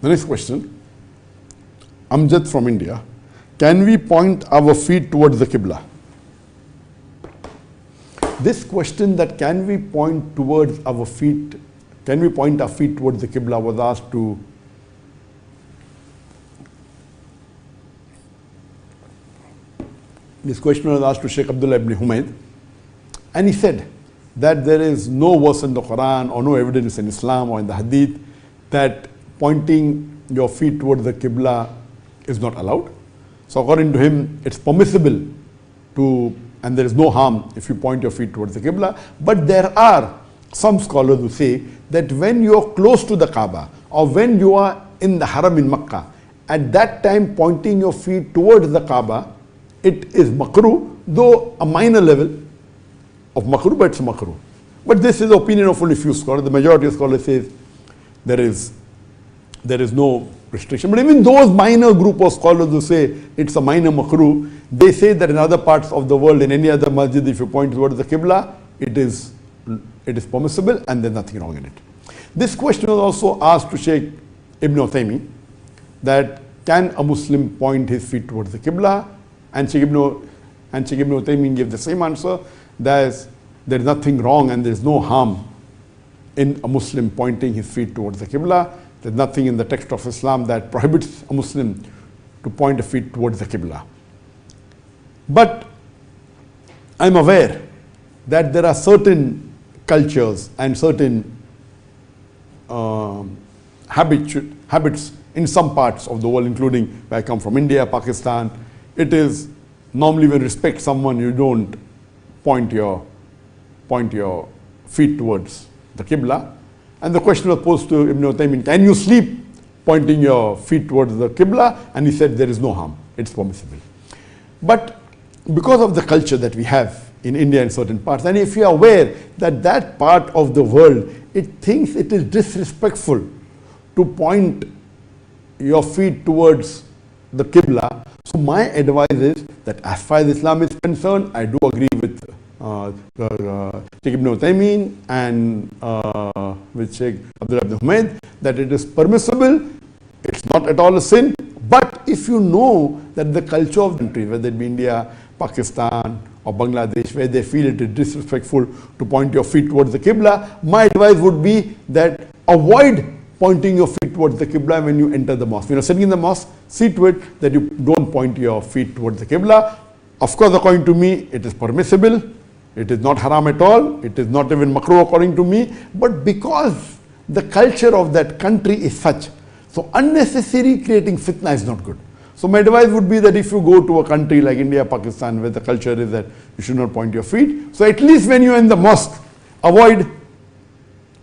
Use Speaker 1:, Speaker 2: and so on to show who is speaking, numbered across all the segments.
Speaker 1: The next question, Amjad from India. Can we point our feet towards the Qibla? This question that can we point towards our feet, can we point our feet towards the Qibla was asked to Sheikh Abdullah ibn Humayd, and he said that there is no verse in the Quran or no evidence in Islam or in the Hadith that pointing your feet towards the Qibla is not allowed. So according to him, it's permissible to, and there is no harm if you point your feet towards the Qibla. But there are some scholars who say that when you are close to the Kaaba or when you are in the Haram in Makkah, at that time pointing your feet towards the Kaaba, it is makruh, though a minor level of makruh, but it's makruh. But this is the opinion of only few scholars. The majority of scholars says there is no restriction. But even those minor group of scholars who say it's a minor makruh, they say that in other parts of the world, in any other masjid, if you point towards the Qibla, it is permissible and there's nothing wrong in it. This question was also asked to Sheikh Ibn Uthaymeen, that can a Muslim point his feet towards the Qibla? And Sheikh Ibn Uthaymeen gave the same answer. There is nothing wrong and there is no harm in a Muslim pointing his feet towards the Qibla. There is nothing in the text of Islam that prohibits a Muslim to point a feet towards the Qibla. But I am aware that there are certain cultures and certain habits in some parts of the world, including where I come from, India, Pakistan. It is normally when you respect someone, you don't point your feet towards the Qibla. And the question was posed to Ibn Uthaymeen, can you sleep pointing your feet towards the Qibla? And he said there is no harm, it's permissible. But because of the culture that we have in India in certain parts, and if you are aware that that part of the world, it thinks it is disrespectful to point your feet towards the Qibla. So my advice is that as far as Islam is concerned, I do agree with Sheikh Ibn Uthaymeen and with Sheikh Abdullah ibn Humayd that it is permissible, it's not at all a sin. But if you know that the culture of the country, whether it be India, Pakistan or Bangladesh, where they feel it is disrespectful to point your feet towards the Qibla, my advice would be that avoid pointing your feet towards the Qibla when you enter the mosque. When you're sitting in the mosque, see to it that you don't point your feet towards the Qibla. Of course, according to me, it is permissible. It is not haram at all. It is not even makruh according to me. But because the culture of that country is such, so unnecessary creating fitna is not good. So my advice would be that if you go to a country like India, Pakistan, where the culture is that you should not point your feet, so at least when you are in the mosque, avoid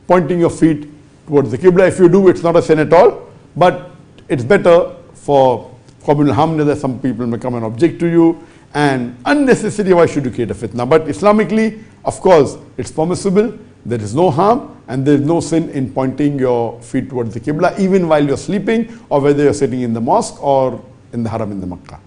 Speaker 1: pointing your feet towards the Qibla. If you do, it's not a sin at all, but it's better for communal harmony that some people may come and object to you, and unnecessarily why should you create a fitna? But Islamically, of course, it's permissible, there is no harm, and there is no sin in pointing your feet towards the Qibla, even while you're sleeping, or whether you're sitting in the mosque or in the Haram in the Makkah.